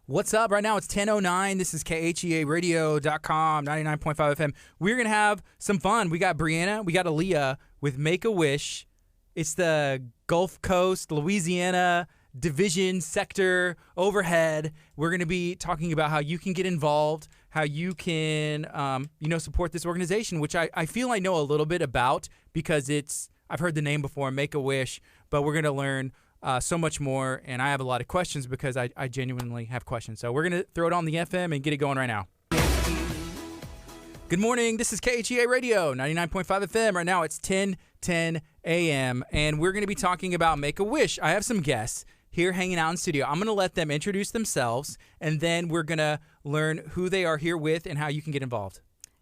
What's up? Right now it's 10:09. This is KHEA Radio.com, 99.5 FM. We're going to have some fun. We got Brianna, we got Aaliyah with Make-A-Wish. It's the Gulf Coast, Louisiana division sector overhead. We're going to be talking about how you can get involved, how you can, support this organization, which I feel I know a little bit about because I've heard the name before, Make-A-Wish, but we're going to learn so much more, and I have a lot of questions because I genuinely have questions. So we're going to throw it on the FM and get it going right now. Good morning. This is KHEA Radio, 99.5 FM. Right now it's 10:10 a.m., and we're going to be talking about Make-A-Wish. I have some guests here hanging out in studio. I'm going to let them introduce themselves, and then we're going to learn who they are here with and how you can get involved.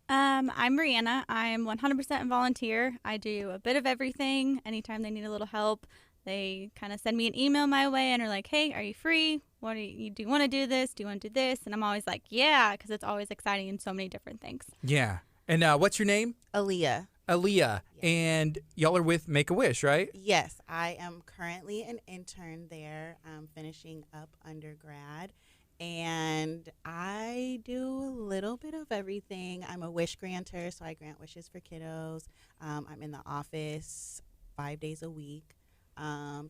I'm Brianna. I'm 100% a volunteer. I do a bit of everything. Anytime they need a little help, they kind of send me an email my way and are like, hey, are you free? Do you want to do this? Do you want to do this? And I'm always like, yeah, because it's always exciting in so many different things. Yeah. And what's your name? Aaliyah. Aaliyah. Yes. And y'all are with Make-A-Wish, right? Yes. I am currently an intern there. I'm finishing up undergrad. And I do a little bit of everything. I'm a wish granter, so I grant wishes for kiddos. I'm in the office 5 days a week.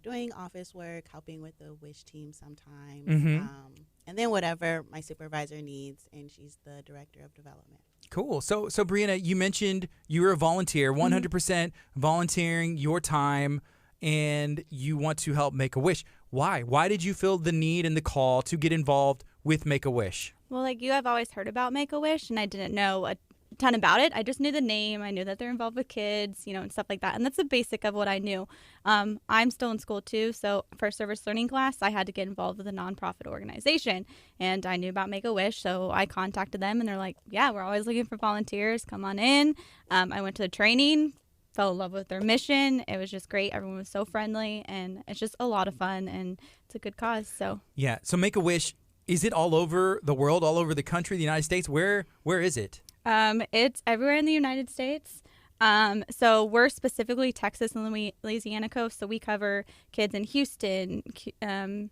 Doing office work, helping with the WISH team sometimes, and then whatever my supervisor needs, and she's the director of development. Cool. So Brianna, you mentioned you were a volunteer, 100% volunteering your time, and you want to help Make-A-Wish. Why? Why did you feel the need and the call to get involved with Make-A-Wish? Well, like you, I've always heard about Make-A-Wish, and I didn't know a ton about it. I just knew the name. I knew that they're involved with kids, and stuff like that. And that's the basic of what I knew. I'm still in school too, so for service learning class, I had to get involved with a nonprofit organization, and I knew about Make-A-Wish, so I contacted them, and they're like, yeah, we're always looking for volunteers. Come on in. I went to the training, fell in love with their mission. It was just great. Everyone was so friendly, and it's just a lot of fun, and it's a good cause. So yeah. So Make-A-Wish, is it all over the world, all over the country, the United States? Where is it? It's everywhere in the United States. So we're specifically Texas and Louisiana coast. So we cover kids in Houston, Galveston,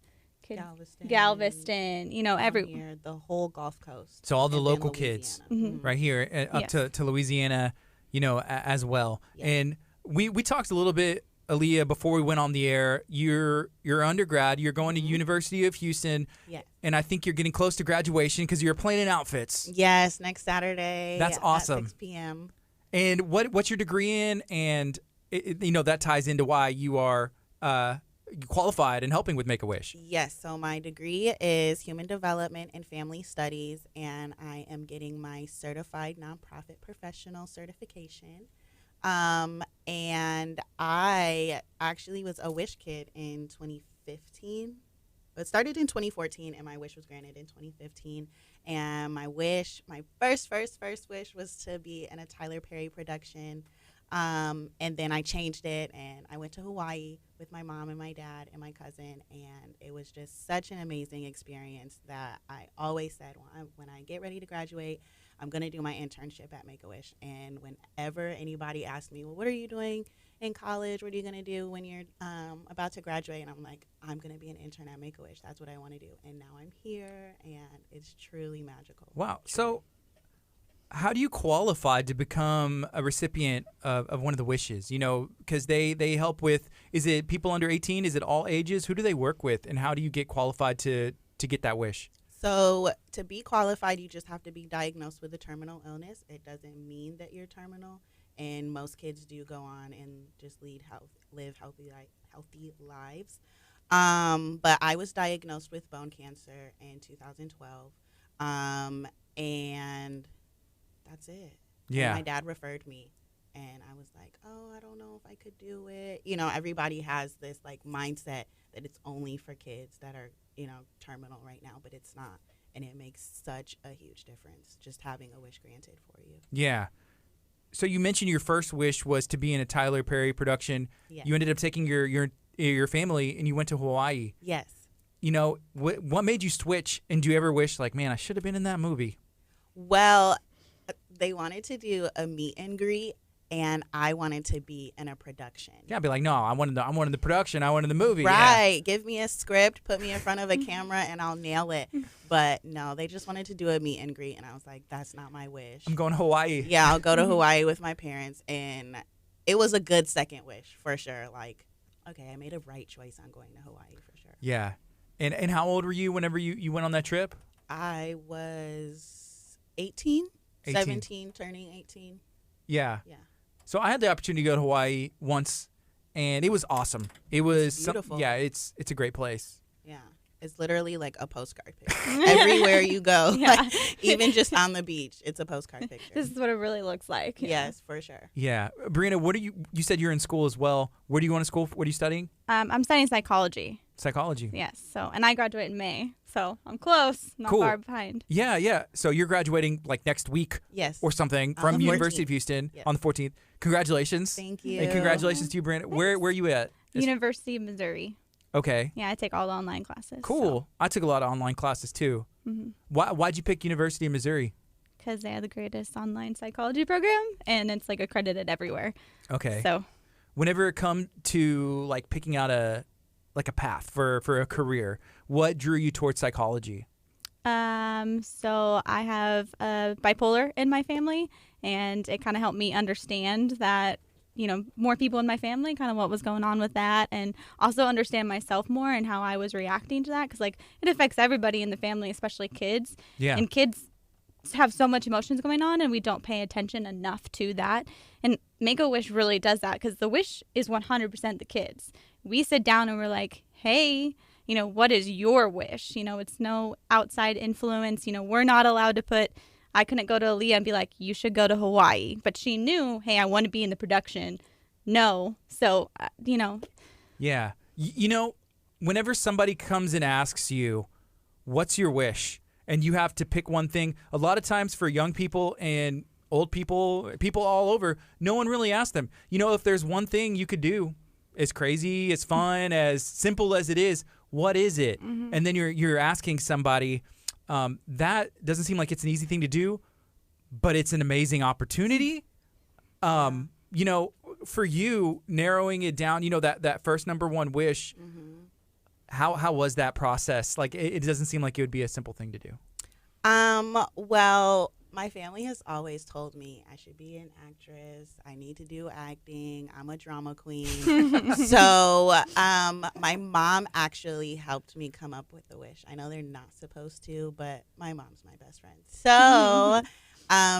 The whole Gulf Coast. So all the local kids right here up to Louisiana, as well. Yes. And we talked a little bit, Aaliyah, before we went on the air. You're undergrad. You're going to University of Houston. Yes. And I think you're getting close to graduation because you're playing in outfits. Yes, next Saturday. That's awesome. At 6 p.m. And what's your degree in? And that ties into why you are qualified and helping with Make-A-Wish. Yes. So my degree is Human Development and Family Studies, and I am getting my Certified Nonprofit Professional certification. And I actually was a WISH kid in 2015. It started in 2014, and my wish was granted in 2015. And my first wish was to be in a Tyler Perry production. And then I changed it, and I went to Hawaii with my mom and my dad and my cousin, and it was just such an amazing experience that I always said, when I get ready to graduate, I'm going to do my internship at Make-A-Wish. And whenever anybody asks me, well, what are you doing in college? What are you going to do when you're about to graduate? And I'm like, I'm going to be an intern at Make-A-Wish. That's what I want to do. And now I'm here, and it's truly magical. Wow. So how do you qualify to become a recipient of one of the wishes? Because they help with, is it people under 18? Is it all ages? Who do they work with? And how do you get qualified to get that wish? So to be qualified, you just have to be diagnosed with a terminal illness. It doesn't mean that you're terminal, and most kids do go on and just live healthy lives. But I was diagnosed with bone cancer in 2012, and that's it. Yeah. And my dad referred me, and I was like, oh, I don't know if I could do it. Everybody has this mindset that it's only for kids that are terminal right now, but it's not. And it makes such a huge difference just having a wish granted for you. Yeah. So you mentioned your first wish was to be in a Tyler Perry production. Yes. You ended up taking your family and you went to Hawaii. Yes. What made you switch, and do you ever wish, like, man, I should have been in that movie? Well, they wanted to do a meet and greet, and I wanted to be in a production. Yeah, I'd be like, no, I wanted the production. I wanted the movie. Right. Yeah. Give me a script, put me in front of a camera, and I'll nail it. But no, they just wanted to do a meet and greet, and I was like, that's not my wish. I'm going to Hawaii. Yeah, I'll go to Hawaii with my parents, and it was a good second wish for sure. Like, okay, I made a right choice on going to Hawaii for sure. Yeah. And how old were you whenever you went on that trip? I was 18, 17, turning 18. Yeah. Yeah. So I had the opportunity to go to Hawaii once, and it was awesome. It was beautiful. Yeah, it's a great place. Yeah. It's literally like a postcard picture. Everywhere you go, Yeah. like, even just on the beach, it's a postcard picture. This is what it really looks like. Yes, for sure. Yeah. Brianna, you said you're in school as well. Where do you go to school? What are you studying? I'm studying psychology. Psychology. Yes. So, and I graduate in May. So I'm close, not Cool. far behind. Yeah, yeah. So you're graduating like next week Yes. or something On from the University 14th. of Houston Yes. on the 14th. Congratulations. Thank you. And congratulations to you, Brianna. Where are you at? University of Missouri. Okay. Yeah, I take all the online classes. Cool. I took a lot of online classes too. Why'd you pick University of Missouri? Because they have the greatest online psychology program, and it's like accredited everywhere. Okay. So Whenever it come to like picking out a path for a career, what drew you towards psychology? So I have bipolar in my family, and it kind of helped me understand that, more people in my family, kind of what was going on with that, and also understand myself more and how I was reacting to that, because like it affects everybody in the family, especially kids. Yeah. And kids have so much emotions going on, and we don't pay attention enough to that. And Make-A-Wish really does that, because the wish is 100% the kids. We sit down and we're like, hey, what is your wish? It's no outside influence. We're not allowed to I couldn't go to Aaliyah and be like, you should go to Hawaii. But she knew, hey, I want to be in the production. No. So, Yeah. Whenever somebody comes and asks you, what's your wish? And you have to pick one thing, a lot of times for young people and old people all over, no one really asks them, if there's one thing you could do, as crazy, as fun, as simple as it is, what is it? Mm-hmm. And then you're asking somebody, that doesn't seem like it's an easy thing to do, but it's an amazing opportunity. For you, narrowing it down, that first number one wish, how was that process? Like, it doesn't seem like it would be a simple thing to do. Well, my family has always told me I should be an actress. I need to do acting. I'm a drama queen. So my mom actually helped me come up with the wish. I know they're not supposed to, but my mom's my best friend. So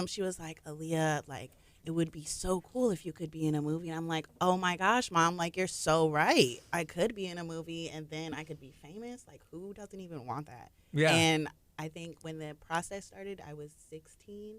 she was like, Aaliyah, like, it would be so cool if you could be in a movie. And I'm like, oh my gosh, Mom, like, you're so right. I could be in a movie and then I could be famous. Like, who doesn't even want that? Yeah. And I think when the process started, I was 16.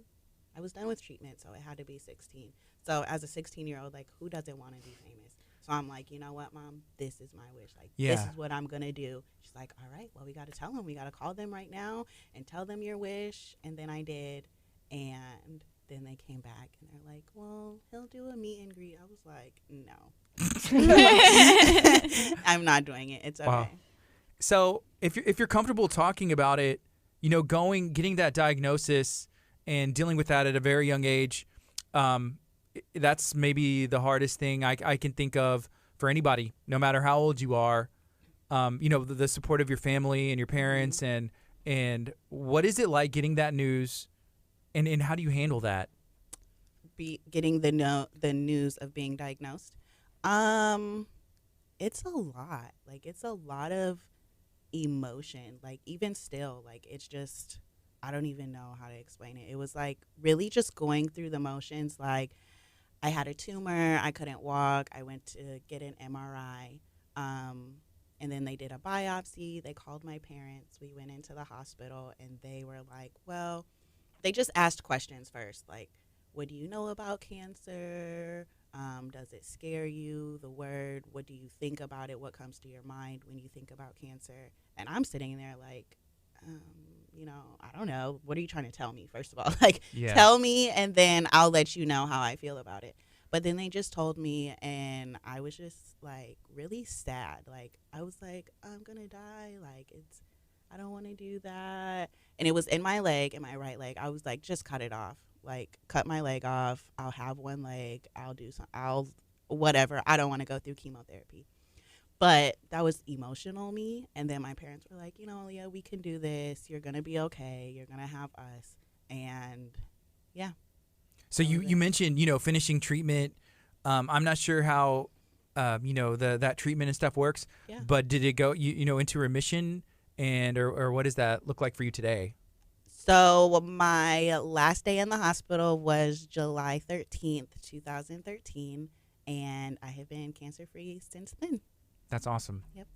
I was done with treatment, so it had to be 16. So as a 16-year-old, like, who doesn't want to be famous? So I'm like, you know what, Mom? This is my wish. Like, this is what I'm going to do. She's like, all right, well, we got to tell them. We got to call them right now and tell them your wish. And then I did. And then they came back, and they're like, well, he'll do a meet and greet. I was like, no. I'm not doing it. It's okay. Wow. So if you're comfortable talking about it, getting that diagnosis and dealing with that at a very young age, that's maybe the hardest thing I can think of for anybody, no matter how old you are. The support of your family and your parents, and what is it like getting that news, and how do you handle that? Getting the news of being diagnosed, it's a lot. Like, it's a lot of emotion. Like, even still, like, it's just, I don't even know how to explain it. It was like really just going through the motions. Like, I had a tumor, I couldn't walk, I went to get an MRI, and then they did a biopsy. They called my parents. We went into the hospital, and they were like, well, they just asked questions first, like, what do you know about cancer? Does it scare you, the word? What do you think about it? What comes to your mind when you think about cancer? And I'm sitting there like, I don't know. What are you trying to tell me, first of all? Like, tell me, and then I'll let you know how I feel about it. But then they just told me, and I was just, like, really sad. Like, I was like, I'm going to die. Like, I don't want to do that. And it was in my leg, in my right leg. I was like, just cut it off. like cut my leg off. I'll have one leg. I'll whatever. I don't want to go through chemotherapy. But that was emotional me. And then my parents were like, Leah, we can do this. You're going to be okay. You're going to have us. And yeah. So you mentioned, finishing treatment. I'm not sure how, that treatment and stuff works. Yeah. But did it go, into remission? And or what does that look like for you today? So my last day in the hospital was July 13th, 2013. And I have been cancer-free since then. That's awesome. Yep.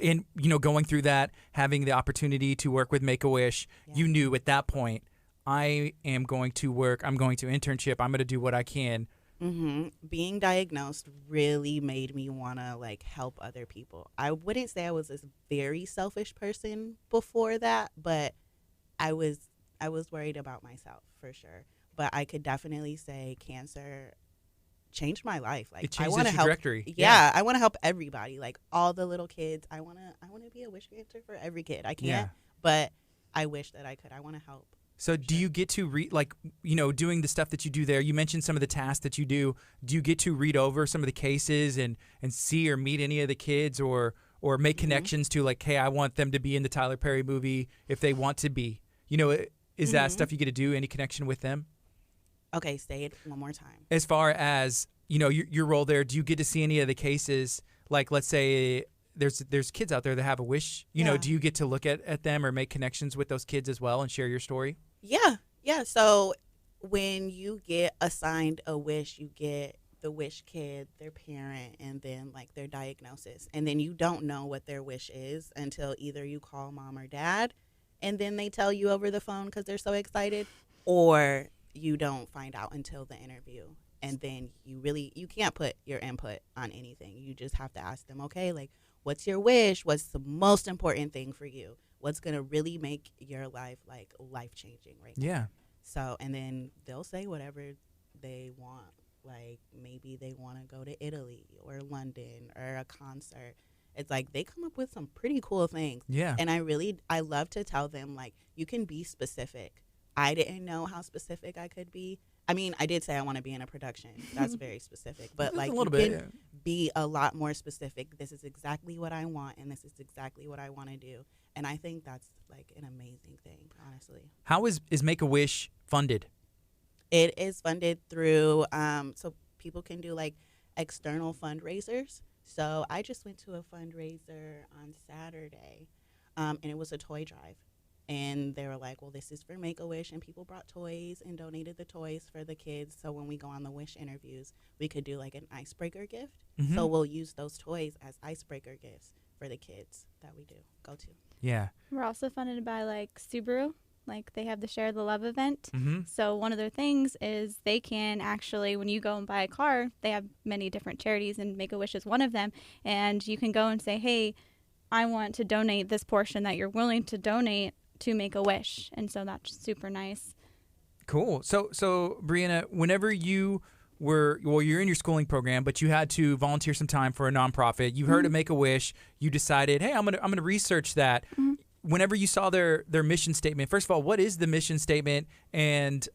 And, going through that, having the opportunity to work with Make-A-Wish, you knew at that point, I am going to work, I'm going to internship, I'm going to do what I can. Mm-hmm. Being diagnosed really made me want to help other people. I wouldn't say I was this very selfish person before that, but I was worried about myself for sure. But I could definitely say cancer changed my life. It changed I want the to help. trajectory. Yeah, I want to help everybody, all the little kids. I want to be a wish granter for every kid. I can't, but I wish that I could. I want to help. So do you get to read, doing the stuff that you do there? You mentioned some of the tasks that you do. Do you get to read over some of the cases and see or meet any of the kids or make connections to hey, I want them to be in the Tyler Perry movie if they want to be? Is that stuff you get to do? Any connection with them? Okay, say it one more time. As far as, your role there, do you get to see any of the cases? Let's say there's kids out there that have a wish. Do you get to look at them or make connections with those kids as well and share your story? Yeah. So when you get assigned a wish, you get the wish kid, their parent, and then their diagnosis. And then you don't know what their wish is until either you call mom or dad and then they tell you over the phone because they're so excited, or you don't find out until the interview. And then you can't put your input on anything. You just have to ask them, okay, what's your wish? What's the most important thing for you? What's going to really make your life life-changing right now? Yeah. So, and then they'll say whatever they want. Maybe they want to go to Italy or London or a concert. It's they come up with some pretty cool things. Yeah. And I love to tell them, you can be specific. I didn't know how specific I could be. I mean, I did say I want to be in a production. That's very specific. But a little bit, be a lot more specific. This is exactly what I want, and this is exactly what I want to do. And I think that's an amazing thing, honestly. How is Make-A-Wish funded? It is funded through so people can do external fundraisers. So I just went to a fundraiser on Saturday, and it was a toy drive. And they were like, well, this is for Make-A-Wish. And people brought toys and donated the toys for the kids. So when we go on the Wish interviews, we could do an icebreaker gift. Mm-hmm. So we'll use those toys as icebreaker gifts for the kids that we go to. Yeah. We're also funded by Subaru. They have the Share the Love event. Mm-hmm. So one of their things is they can actually, when you go and buy a car, they have many different charities, and Make-A-Wish is one of them. And you can go and say, hey, I want to donate this portion that you're willing to donate to Make-A-Wish. And so that's super nice. Cool. So Brianna, whenever you're in your schooling program, but you had to volunteer some time for a nonprofit, you heard of Make-A-Wish, you decided, hey, I'm gonna research that. Mm-hmm. Whenever you saw their mission statement, first of all, what is the mission statement? And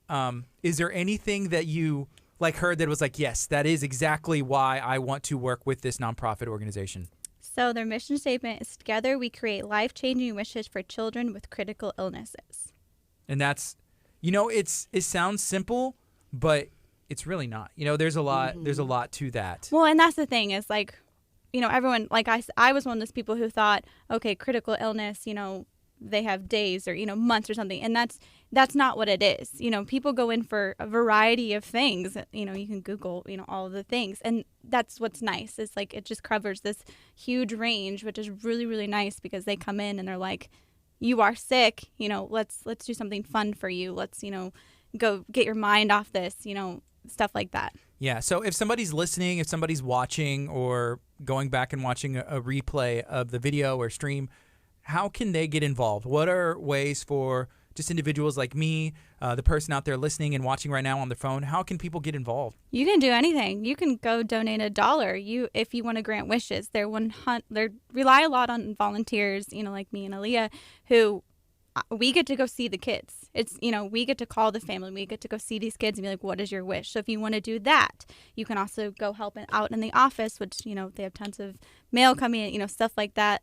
is there anything that you heard that was yes, that is exactly why I want to work with this nonprofit organization? So their mission statement is, together we create life-changing wishes for children with critical illnesses. And that's, it sounds simple, but it's really not. There's a lot to that. Well, and that's the thing is everyone, I was one of those people who thought, okay, critical illness, they have days or, months or something. And that's not what it is. People go in for a variety of things. You can Google, all of the things. And that's what's nice. It's it just covers this huge range, which is really, really nice because they come in and they're like, you are sick, let's do something fun for you. Let's, go get your mind off this, stuff like that. Yeah. So if somebody's listening, if somebody's watching or going back and watching a replay of the video or stream, how can they get involved? What are ways for just individuals like me, the person out there listening and watching right now on their phone, how can people get involved? You can do anything. You can go donate $1. If you want to grant wishes, they rely a lot on volunteers, like me and Aaliyah, who we get to go see the kids. It's, we get to call the family. We get to go see these kids and be like, what is your wish? So if you want to do that, you can also go help out in the office, which, they have tons of mail coming in, stuff like that.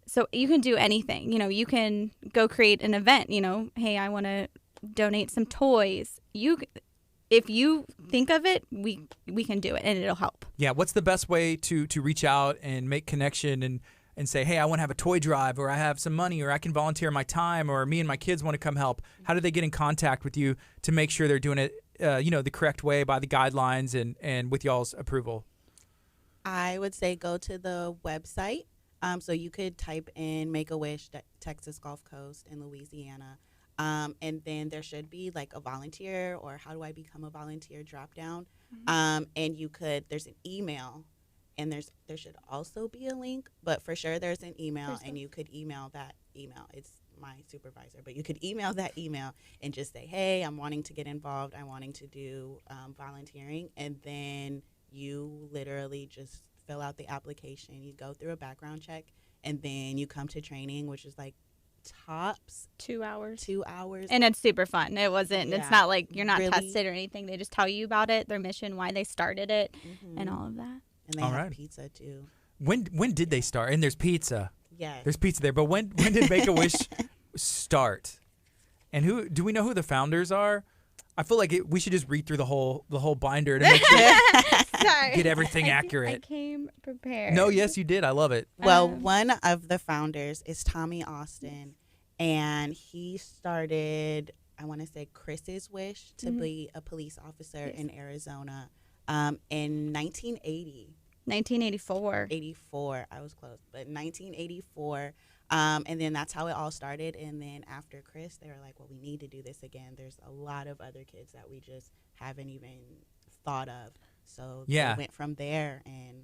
So you can do anything. You can go create an event, hey, I want to donate some toys. If you think of it, we can do it, and it'll help. Yeah. What's the best way to reach out and make connection and say, hey, I want to have a toy drive, or I have some money, or I can volunteer my time, or me and my kids want to come help? How do they get in contact with you to make sure they're doing it, the correct way by the guidelines and with y'all's approval? I would say go to the website. So you could type in Make-A-Wish, Texas Gulf Coast in Louisiana. And then there should be like a volunteer or how do I become a volunteer drop down. And there's an email, and there should also be a link, but for sure there's an email, and you could email that email. It's my supervisor, but you could email that email and just say, hey, I'm wanting to get involved. I'm wanting to do volunteering. And then you literally just fill out the application. You go through a background check, and then you come to training, which is like tops 2 hours. 2 hours. And it's super fun. It's not like you're not really tested or anything. They just tell you about it, their mission, why they started it, and all of that. And they have pizza too. When did they start? And there's pizza. Yes. There's pizza there. But when did Make-A-Wish start? And do we know who the founders are? I feel like we should just read through the whole binder to make sure Sorry. get everything I accurate. came prepared. No, yes, you did. I love it. Well, one of the founders is Tommy Austin, and he started, I want to say, Chris's wish to be a police officer in Arizona in 1980. 1984. 84. I was close, but 1984. And then that's how it all started. And then after Chris, they were like, well, we need to do this again. There's a lot of other kids that we just haven't even thought of. So they went from there, and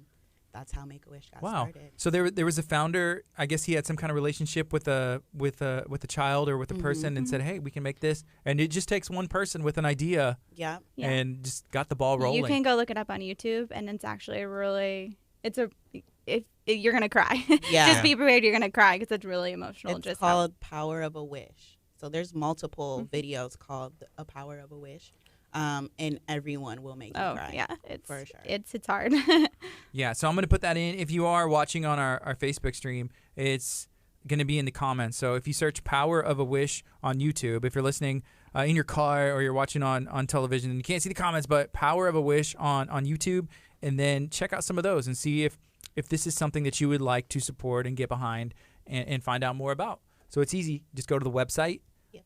that's how Make-A-Wish got started. So there was a founder. I guess he had some kind of relationship with a child or with a person, and said, hey, we can make this. And it just takes one person with an idea and just got the ball rolling. You can go look it up on YouTube, and it's actually you're going to cry. Yeah. Just be prepared, you're going to cry, because it's really emotional. It's called Power of a Wish. So there's multiple videos called A Power of a Wish. And everyone will make you cry. Yeah, it's for sure. It's hard. Yeah, so I'm going to put that in. If you are watching on our Facebook stream, it's going to be in the comments. So if you search Power of a Wish on YouTube, if you're listening in your car or you're watching on television and you can't see the comments, but Power of a Wish on YouTube, and then check out some of those and see if this is something that you would like to support and get behind and find out more about. So it's easy. Just go to the website. Yep.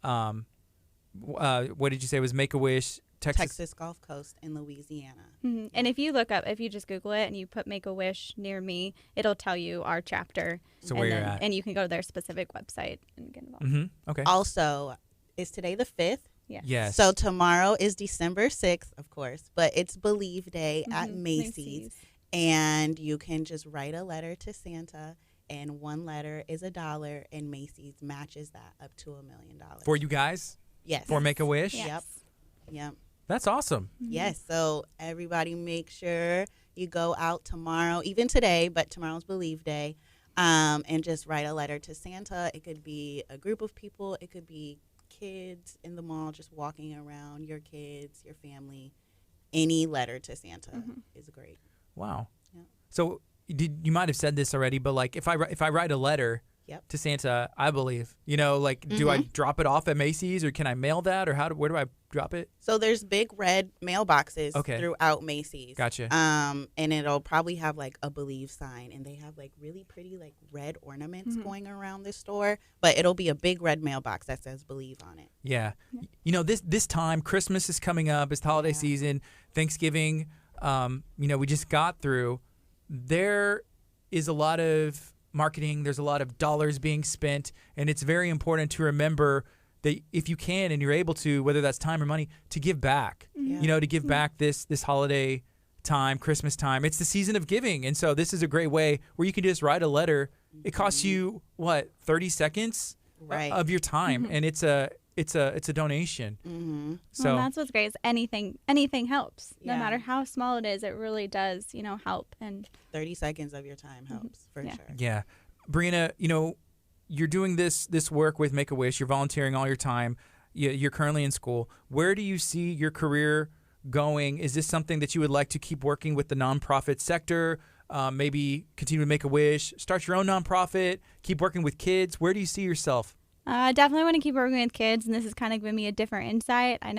What did you say it was? Make-A-Wish Texas Gulf Coast in Louisiana. Mm-hmm. And if you just Google it and you put Make-A-Wish near me, it'll tell you our chapter. So where you're at. And you can go to their specific website and get involved. Mm-hmm. Okay. Also, is today the 5th? Yeah. Yes. So tomorrow is December 6th, of course, but it's Believe Day at Macy's. And you can just write a letter to Santa, and one letter is $1, and Macy's matches that up to $1 million. For you guys? Yes. For Make-A-Wish? Yes. Yep. That's awesome. Yes. So everybody make sure you go out tomorrow, even today, but tomorrow's Believe Day, and just write a letter to Santa. It could be a group of people. It could be kids in the mall just walking around, your kids, your family. Any letter to Santa is great. Wow. Yeah. So you might have said this already, but like if I write a letter to Santa, I believe, do I drop it off at Macy's, or can I mail that, or where do I drop it? So there's big red mailboxes throughout Macy's. Gotcha. And it'll probably have like a Believe sign, and they have like really pretty like red ornaments going around the store, but it'll be a big red mailbox that says Believe on it. Yeah. This time, Christmas is coming up. It's the holiday season. Thanksgiving, we just got through. There is a lot of marketing. There's a lot of dollars being spent, and it's very important to remember that if you can and you're able to, whether that's time or money, to give back. To give back this holiday time, Christmas time. It's the season of giving, and so this is a great way where you can just write a letter. It costs you 30 seconds of your time, and it's a donation. So that's what's great. Is anything helps. No matter how small it is, it really does, help. And 30 seconds of your time helps for sure. Yeah. Brianna, you're doing this work with Make-A-Wish. You're volunteering all your time. You're currently in school. Where do you see your career going? Is this something that you would like to keep working with the nonprofit sector? Maybe continue to Make-A-Wish, start your own nonprofit, keep working with kids. Where do you see yourself? I definitely want to keep working with kids, and this has kind of given me a different insight. I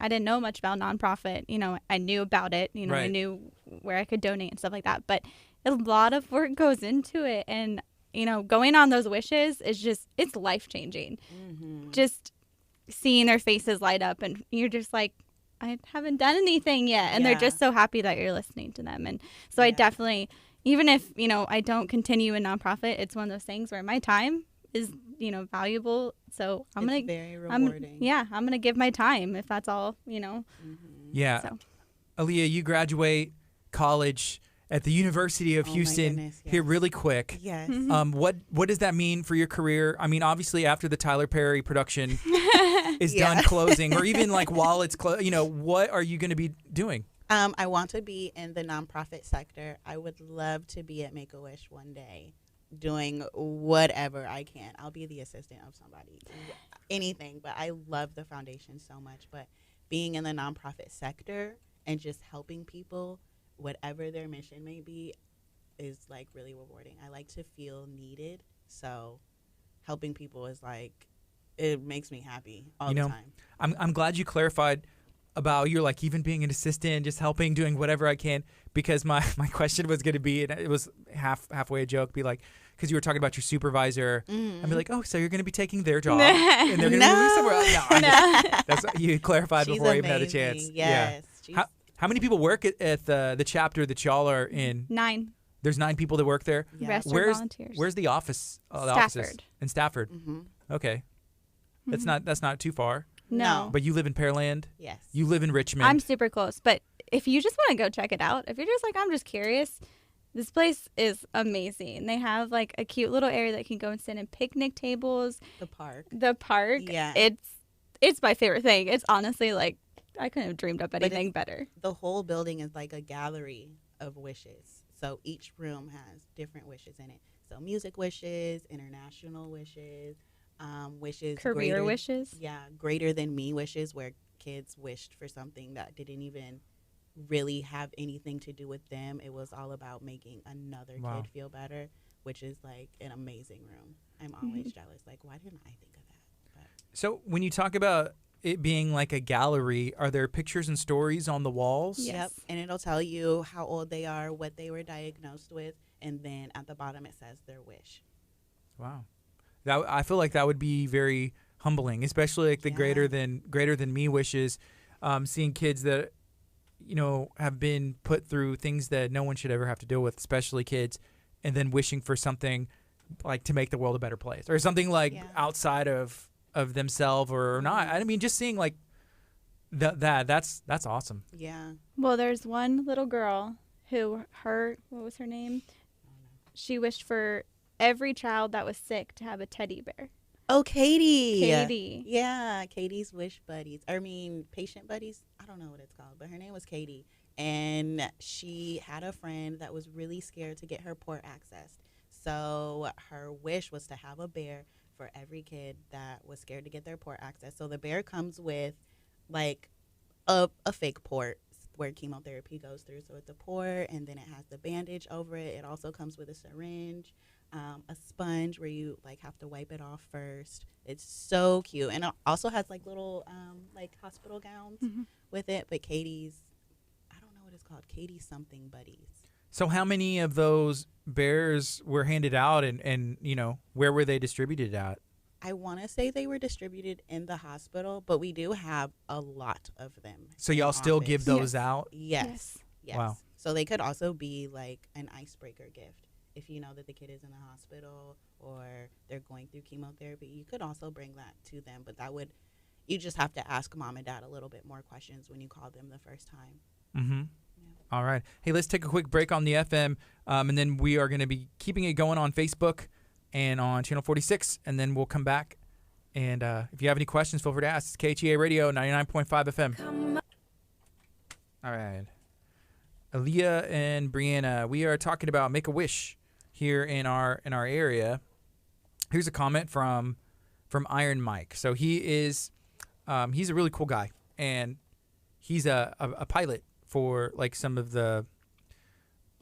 didn't know much about nonprofit. I knew about it. I Right. knew where I could donate and stuff like that. But a lot of work goes into it, and going on those wishes is it's life changing. Mm-hmm. Just seeing their faces light up, and you're just like, I haven't done anything yet, and they're Yeah. just so happy that you're listening to them. And so I Yeah. definitely, even if I don't continue in nonprofit, it's one of those things where my time is valuable. So I'm It's gonna very I'm rewarding. gonna give my time if that's all. Mm-hmm. Yeah. So Aaliyah, you graduate college at the University of Oh my Houston goodness, here yes. really quick. Yes. What does that mean for your career? I mean, obviously after the Tyler Perry production is Yeah. done closing, or even like while it's what are you going to be doing? I want to be in the nonprofit sector. I would love to be at Make-A-Wish one day, doing whatever I can. I'll be the assistant of somebody, anything. But I love the foundation so much. But being in the nonprofit sector and just helping people, whatever their mission may be, is like really rewarding. I like to feel needed, so helping people is like, it makes me happy all the time. I'm glad you clarified about you're like even being an assistant, just helping, doing whatever I can, because my question was going to be, and it was halfway a joke, be like, because you were talking about your supervisor, and be like, oh, so you're going to be taking their job and they're going to be moving somewhere else. No, that's what you clarified She's before I even had a amazing. chance. Yes. Yeah. How many people work at the chapter that y'all are in? 9. There's 9 people that work there. Yeah. Rest are Where's volunteers. Where's the office? The offices? Stafford. In Stafford. Mm-hmm. Okay, that's not too far. No. But you live in Pearland. Yes. You live in Richmond. I'm super close, but if you just want to go check it out, if you're just like, I'm just curious, this place is amazing. They have like a cute little area that you can go and sit in picnic tables. The park. The park, Yeah. it's my favorite thing. It's honestly like I couldn't have dreamed up But anything better. The whole building is like a gallery of wishes. So each room has different wishes in it. So music wishes, international wishes, wishes. Career wishes. Yeah, greater than me wishes, where kids wished for something that didn't even really have anything to do with them. It was all about making another Wow. kid feel better, which is like an amazing room. I'm always jealous. Like, why didn't I think of that? But So when you talk about it being like a gallery, are there pictures and stories on the walls? Yes. Yep, and it'll tell you how old they are, what they were diagnosed with, and then at the bottom it says their wish. Wow. I feel like that would be very humbling, especially like the Yeah. greater than me wishes, seeing kids that have been put through things that no one should ever have to deal with, especially kids, and then wishing for something like to make the world a better place or something like Yeah. outside of themselves or not. I mean, just seeing like that's awesome. Yeah. Well, there's one little girl who what was her name? She wished for every child that was sick to have a teddy bear. Oh, Katie. Katie. Yeah, Katie's wish buddies. Patient buddies. I don't know what it's called, but her name was Katie. And she had a friend that was really scared to get her port accessed. So her wish was to have a bear for every kid that was scared to get their port access. So the bear comes with like a fake port where chemotherapy goes through. So it's a port, and then it has the bandage over it. It also comes with a syringe, a sponge where you like have to wipe it off first. It's so cute, and it also has like little like hospital gowns with it. But Katie's, I don't know what it's called, Katie's something buddies. So how many of those bears were handed out, and where were they distributed at? I want to say they were distributed in the hospital, but we do have a lot of them. So in y'all still office. give those out? Yes. Yes. Wow. So they could also be like an icebreaker gift. If you know that the kid is in the hospital or they're going through chemotherapy, you could also bring that to them. But you just have to ask mom and dad a little bit more questions when you call them the first time. Mm-hmm. Yeah. All right. Hey, let's take a quick break on the FM, and then we are going to be keeping it going on Facebook and on Channel 46, and then we'll come back. And if you have any questions, feel free to ask. It's KHEA Radio, 99.5 FM. All right. Aaliyah and Brianna, we are talking about Make-A-Wish here in our area. Here's a comment from Iron Mike. So he's a really cool guy, and he's a pilot for like some of the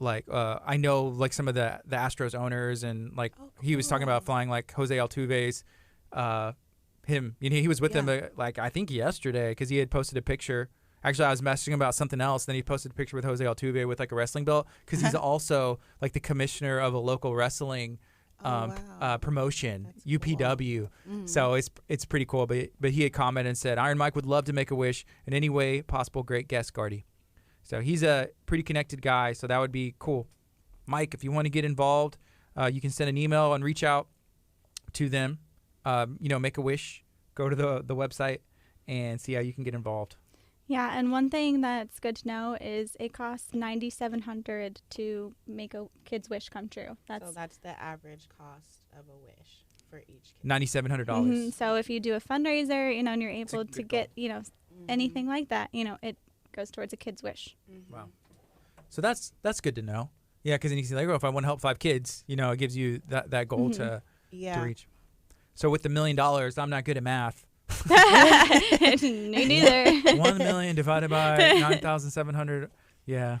I know like some of the Astros owners, and like he was talking about flying like Jose Altuve's him. He was with him like I think yesterday because he had posted a picture. Actually, I was messaging him about something else. Then he posted a picture with Jose Altuve with like a wrestling belt because he's also like the commissioner of a local wrestling promotion, that's UPW. Cool. So it's pretty cool. But he had commented and said, Iron Mike would love to make a wish in any way possible. Great guest, Gardy. So he's a pretty connected guy. So that would be cool. Mike, if you want to get involved, you can send an email and reach out to them. Make a wish. Go to the website and see how you can get involved. Yeah, and one thing that's good to know is it costs $9,700 to make a kid's wish come true. So that's the average cost of a wish for each kid. $9,700. Mm-hmm. So if you do a fundraiser, and you're able to get, anything like that, it goes towards a kid's wish. Mm-hmm. Wow. So that's good to know. Yeah, because then you can say, if I want to help 5 kids, it gives you that goal to reach. So with the $1 million, I'm not good at math. Me neither. 1 million divided by 9,700. Yeah,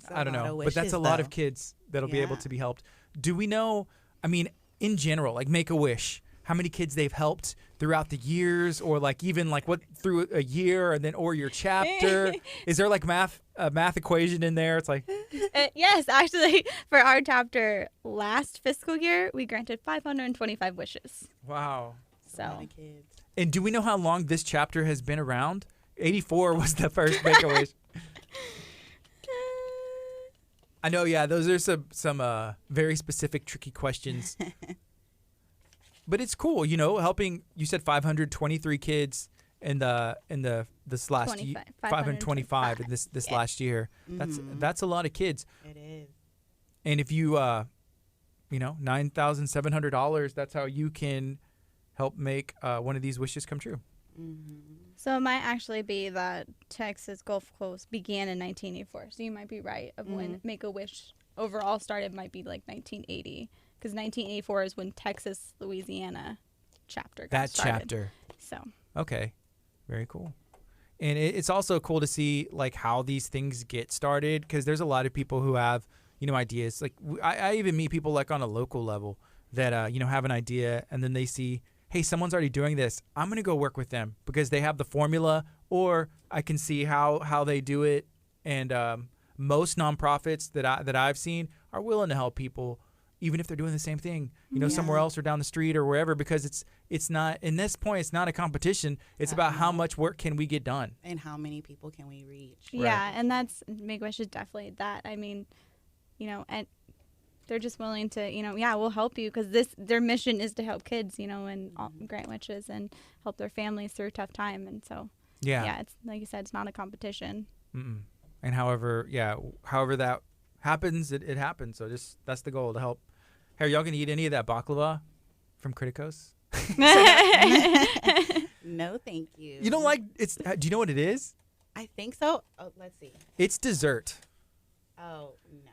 I don't know, but that's a lot of kids that'll be able to be helped. Do we know? I mean, in general, like Make a Wish, how many kids they've helped throughout the years, or like even like what through a year, and then or your chapter? Is there like a math equation in there? It's like yes, actually, for our chapter last fiscal year, we granted 525 wishes. Wow. So a lot of kids. And do we know how long this chapter has been around? 84 was the first Make a Wish. I know, yeah, those are some very specific, tricky questions. But it's cool, helping. You said 523 kids in this last year, 525 in this last year. That's a lot of kids. It is. And if you $9,700, that's how you can help make one of these wishes come true. Mm-hmm. So it might actually be that Texas Gulf Coast began in 1984. So you might be right of when Make a Wish overall started. Might be like 1980, because 1984 is when Texas Louisiana chapter got started. Chapter. So okay, very cool. And it's also cool to see like how these things get started, because there's a lot of people who have ideas. Like I even meet people like on a local level that have an idea, and then they see, hey, someone's already doing this. I'm going to go work with them because they have the formula, or I can see how they do it. And most nonprofits that I've seen are willing to help people, even if they're doing the same thing, somewhere else or down the street or wherever, because it's not, in this point, it's not a competition. It's about how much work can we get done. And how many people can we reach. Yeah, and that's, Make-A-Wish is definitely that. I mean, and they're just willing to, we'll help you, because their mission is to help kids, and grant wishes and help their families through a tough time. And so, it's like you said, it's not a competition. And however that happens, it happens. So that's the goal, to help. Hey, are y'all gonna eat any of that baklava from Criticos? No, thank you. You don't like it's? Do you know what it is? I think so. Oh, let's see. It's dessert. Oh no.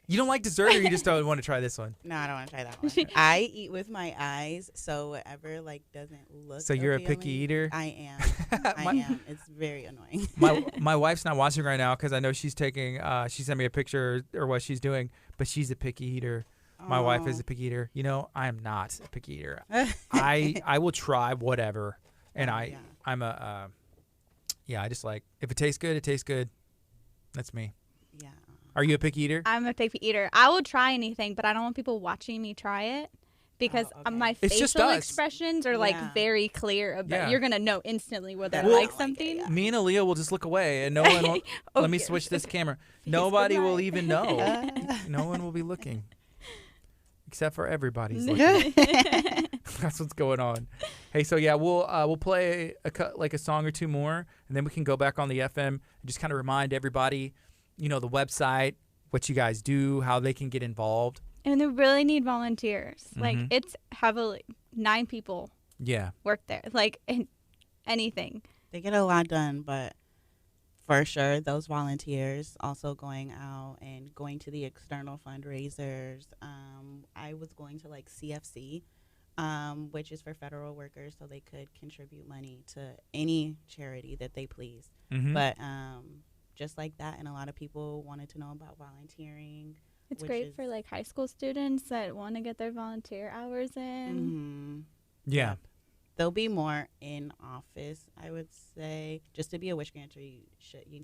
You don't like dessert, or you just don't want to try this one? No, I don't want to try that one. I eat with my eyes, so whatever doesn't look. So you're a picky eater? I am. I am. It's very annoying. My wife's not watching right now because I know she's taking. She sent me a picture or what she's doing, but she's a picky eater. My wife is a picky eater. I am not a picky eater. I will try whatever, and I'm a. I just like, if it tastes good, it tastes good. That's me. Yeah. Are you a picky eater? I'm a picky eater. I will try anything, but I don't want people watching me try it, because my facial expressions are very clear about. You're gonna know instantly whether I like something. Me and Aaliyah will just look away, and no one will. Let me switch this camera. Nobody will even know. No one will be looking, except for everybody's looking. That's what's going on. Hey, so we'll play a song or two more, and then we can go back on the FM and just kind of remind everybody, the website, what you guys do, how they can get involved. And they really need volunteers. Like, it's heavily 9 people. Yeah. Work there. Like, anything. They get a lot done, but for sure, those volunteers also going out and going to the external fundraisers. I was going to CFC which is for federal workers, so they could contribute money to any charity that they please. Mm-hmm. But just like that, and a lot of people wanted to know about volunteering. It's great for like high school students that want to get their volunteer hours in. Yeah. Yep. There'll be more in office, I would say. Just to be a wish grantor, you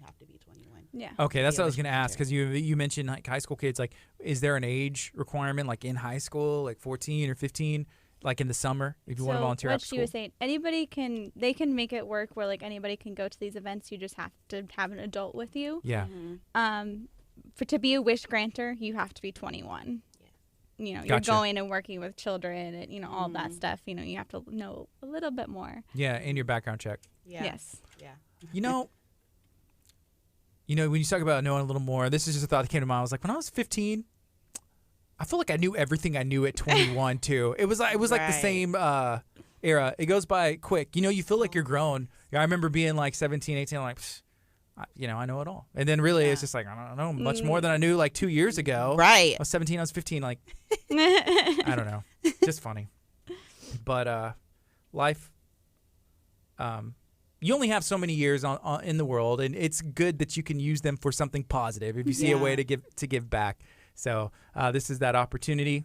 have to be 21. Yeah. Okay, that's Be a what I was wish going to ask, grantor. because you mentioned like high school kids. Like, is there an age requirement, like in high school, like 14 or 15, like in the summer, if you want to volunteer what after she school? was saying, they can make it work where like anybody can go to these events. You just have to have an adult with you. Yeah. To be a wish grantor, you have to be 21. You know, you're Gotcha. going and working with children and, you know, all that stuff. You know, you have to know a little bit more. Yeah, and your background check. Yeah. Yes. Yeah. You know, when you talk about knowing a little more, this is just a thought that came to mind. I was like, when I was 15, I feel like I knew everything I knew at 21 too. It was like the Right. same era. It goes by quick. You know, you feel like you're grown. Yeah, I remember being like 17, 18, I'm like, I know it all. And then really it's just like, I don't know, much more than I knew like 2 years ago. Right. I was 17, I was 15, like, I don't know. Just funny. But life, you only have so many years on in the world, and it's good that you can use them for something positive if you see a way to give back. So this is that opportunity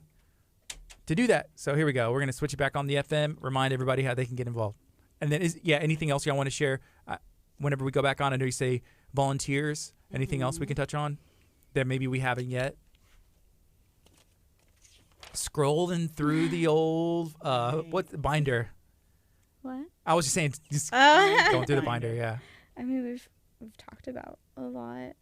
to do that. So here we go. We're going to switch it back on the FM, remind everybody how they can get involved. And then anything else y'all want to share whenever we go back on? I know you say volunteers. Anything else we can touch on that maybe we haven't yet? Scrolling through the old binder. What? I was just saying, going through the binder. Yeah. I mean, we've talked about a lot.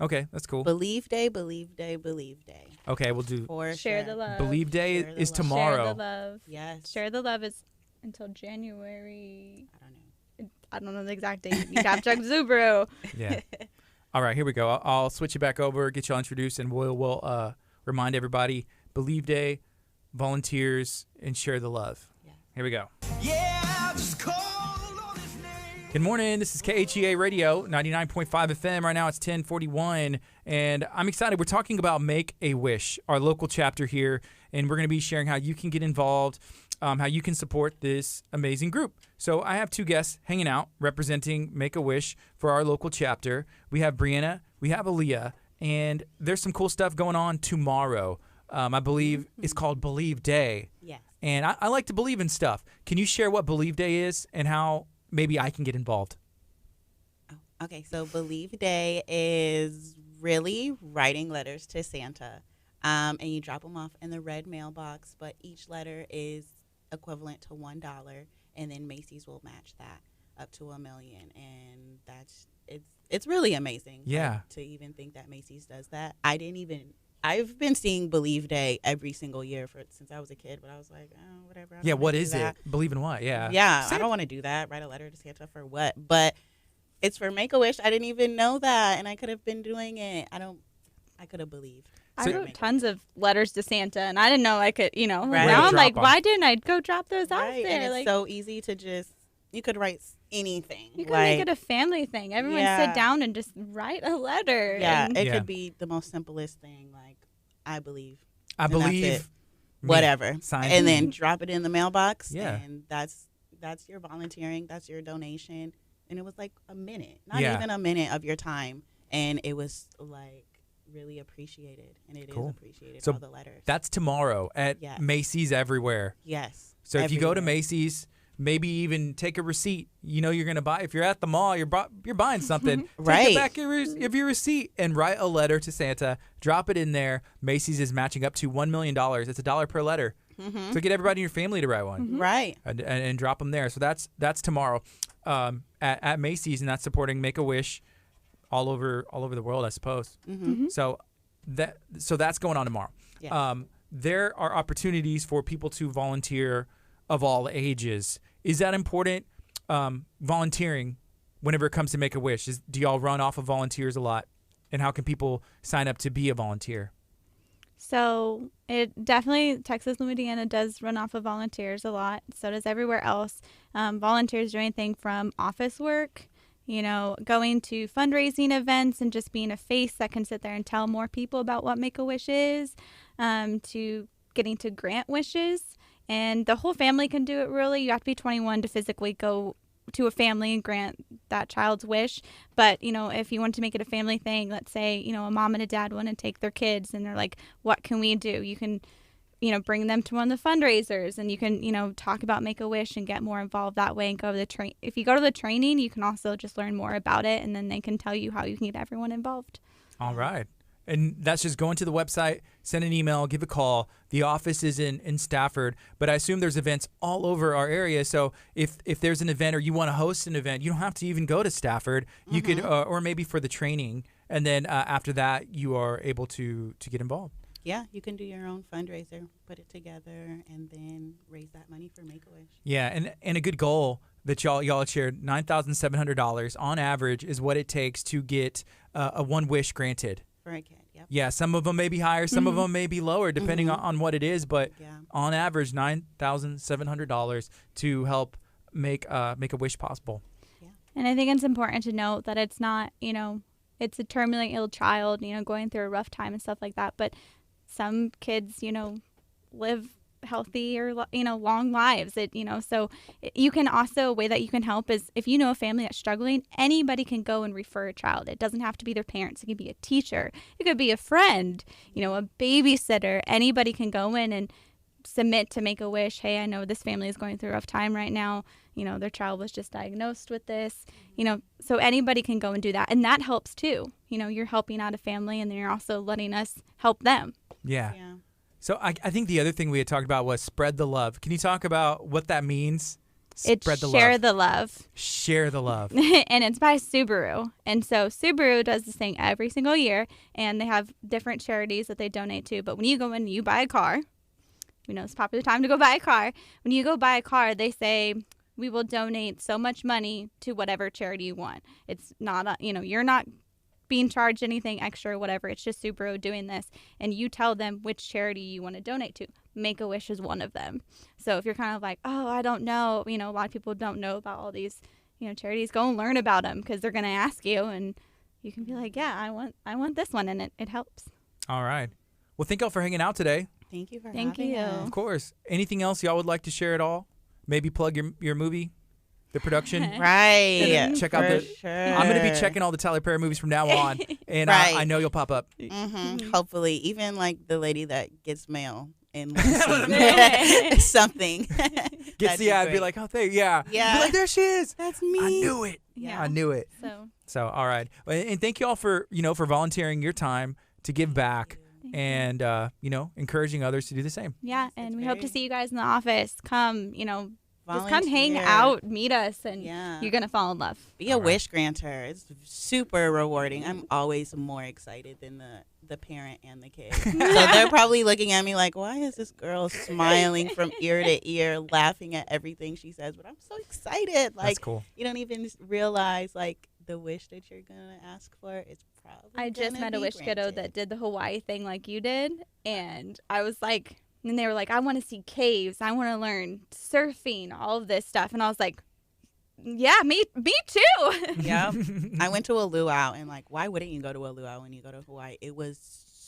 Okay, that's cool. Believe Day, Believe Day, Believe Day. Okay, we'll do For Share sure. the love. Believe Day Share the is love. tomorrow. Share the love. Yes. Share the love is until January. I don't know. I don't know the exact date. You have to check Subaru. Yeah. All right, here we go. I'll switch it back over, get y'all introduced, and we'll remind everybody: Believe Day, volunteers, and share the love. Yeah. Here we go. Yeah, just call on his name. Good morning. This is KHEA Radio, 99.5 FM. Right now it's 10:41, and I'm excited. We're talking about Make a Wish, our local chapter here, and we're going to be sharing how you can get involved, how you can support this amazing group. So I have two guests hanging out representing Make a Wish for our local chapter. We have Brianna, we have Aaliyah, and there's some cool stuff going on tomorrow. I believe it's called Believe Day. Yes. And I like to believe in stuff. Can you share what Believe Day is and how maybe I can get involved? Okay, so Believe Day is really writing letters to Santa. And you drop them off in the red mailbox, but each letter is equivalent to $1, and then Macy's will match that up to $1 million. And it's really amazing. Yeah. Like, to even think that Macy's does that. I've been seeing Believe Day every single year since I was a kid, but I was like, oh, whatever. I don't Yeah, wanna what do is that. it? Believe in what? Yeah. Yeah, Same. I don't want to do that. Write a letter to Santa for what? But it's for Make-A-Wish. I didn't even know that, and I could have been doing it. I could have believed. I So- wrote tons of letters to Santa, and I didn't know I could, Right. now Where to I'm like, drop 'em. why didn't I go drop those out Right, there? and it's Like, so easy to just, you could write anything. you can like, make it a family thing. Everyone Yeah. sit down and just write a letter. yeah, and it Yeah. could be the most simplest thing, like, I believe. I And that's believe. it. me. Whatever. Signed. And then drop it in the mailbox. Yeah. And that's your volunteering. That's your donation. And it was like a minute, not Yeah. even a minute of your time. And it was like really appreciated. And it Cool. is appreciated, So all the letters. That's tomorrow at Yes. Macy's everywhere. Yes. So if you go to everywhere. Macy's, maybe even take a receipt. You know you're going to buy. If you're at the mall, you're buying something. Right. Take it back of your receipt and write a letter to Santa. Drop it in there. Macy's is matching up to $1 million. It's $1 per letter. So get everybody in your family to write one Right. and drop them there. So that's tomorrow at Macy's, and that's supporting Make-A-Wish all over the world, I suppose. So that's going on tomorrow. Yes. There are opportunities for people to volunteer of all ages. Is that important? Volunteering, whenever it comes to Make-A-Wish, do y'all run off of volunteers a lot? And how can people sign up to be a volunteer? So it definitely, Texas and Louisiana does run off of volunteers a lot. So does everywhere else. Volunteers do anything from office work, going to fundraising events and just being a face that can sit there and tell more people about what Make-A-Wish is, to getting to grant wishes. and the whole family can do it. Really, you have to be 21 to physically go to a family and grant that child's wish. But, you know, if you want to make it a family thing, let's say, you know, a mom and a dad want to take their kids and they're like, what can we do? You can, you know, bring them to one of the fundraisers, and you can, you know, talk about Make-A-Wish and get more involved that way and go to the if you go to the training, you can also just learn more about it, and then they can tell you how you can get everyone involved. All right. And that's just going to the website, send an email, give a call. The office is in Stafford, but I assume there's events all over our area. So if there's an event or you want to host an event, you don't have to even go to Stafford. You could, or maybe for the training, and then after that, you are able to get involved. Yeah, you can do your own fundraiser, put it together, and then raise that money for Make-A-Wish. Yeah, and a good goal that y'all shared, $9,700 on average is what it takes to get a one wish granted. For a kid, yep. Yeah, some of them may be higher, some of them may be lower, depending on what it is. But on average, $9,700 to help make a wish possible. Yeah. And I think it's important to note that it's not, you know, it's a terminally ill child, you know, going through a rough time and stuff like that. But some kids, you know, live healthy or, you know, long lives. You know, so you can also, a way that you can help is if you know a family that's struggling, anybody can go and refer a child. It doesn't have to be their parents. It can be a teacher. It could be a friend, you know, a babysitter. Anybody can go in and submit to Make-A-Wish. Hey, I know this family is going through a rough time right now. You know, their child was just diagnosed with this, you know, so anybody can go and do that. And that helps too. You know, you're helping out a family, and then you're also letting us help them. Yeah. So I think the other thing we had talked about was spread the love. Can you talk about what that means? It's share the love. Share the love. And it's by Subaru. And so Subaru does this thing every single year, and they have different charities that they donate to. But when you go in and you buy a car, you know, it's popular time to go buy a car. When you go buy a car, they say, we will donate so much money to whatever charity you want. It's not, you know, you're not being charged anything extra or whatever. It's just Subaru doing this, and you tell them which charity you want to donate to. Make-A-Wish is one of them. So if you're kind of like, oh, I don't know, you know, a lot of people don't know about all these, you know, charities, go and learn about them, because they're going to ask you, and you can be like, yeah, I want this one, and it helps. All right. Well, thank y'all for hanging out today. Thank you for Thank having you. us. Of course. Anything else y'all would like to share at all? Maybe plug your movie, the production. Right. And check out Sure. I'm going to be checking all the Tyler Perry movies from now on, and Right. I know you'll pop up. Hopefully, even like the lady that gets mail in one scene. Something. Gets the ad, be like, oh, there, yeah. Be like, there she is. That's me. I knew it. Yeah. I knew it. So, all right. And thank you all for volunteering your time to give back and, encouraging others to do the same. Yeah, and we hope to see you guys in the office. Come, just come Volunteer. hang out, meet us, and Yeah. you're going to fall in love. Be a wish granter. It's super rewarding. I'm always more excited than the parent and the kid. So they're probably looking at me like, why is this girl smiling from ear to ear, laughing at everything she says? But I'm so excited. Like, That's cool. You don't even realize, like, the wish that you're going to ask for is probably I just gonna met a be wish kiddo granted. that did the Hawaii thing like you did, and I was like, and they were like, I want to see caves, I want to learn surfing, all of this stuff, and I was like, yeah, me too. Yep. I went to a luau, and like, why wouldn't you go to a luau when you go to Hawaii? It was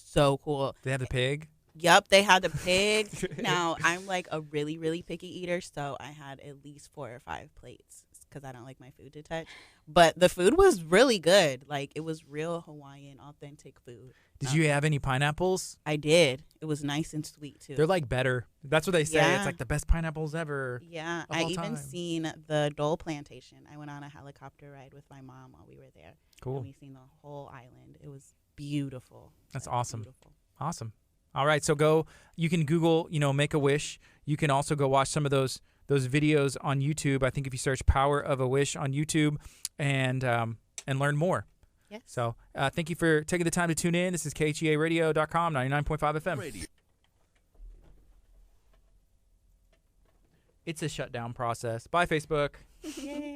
so cool. They have the pig. Yep, they had the pig. Now, I'm like a really, really picky eater, so I had at least 4 or 5 plates because I don't like my food to touch. But the food was really good. Like, it was real Hawaiian, authentic food. Did you have any pineapples? I did. It was nice and sweet, too. They're like better. That's what they say. Yeah. It's like the best pineapples ever. Yeah, of I all even time. seen the Dole Plantation. I went on a helicopter ride with my mom while we were there. Cool. And we seen the whole island. It was beautiful. That's Like, awesome. Beautiful. Awesome. All right, so you can Google, Make-A-Wish. You can also go watch some of those videos on YouTube. I think if you search Power of a Wish on YouTube and learn more. Yes. So thank you for taking the time to tune in. This is KHEARadio.com, 99.5 FM. Radio. It's a shutdown process. Bye, Facebook. Yay.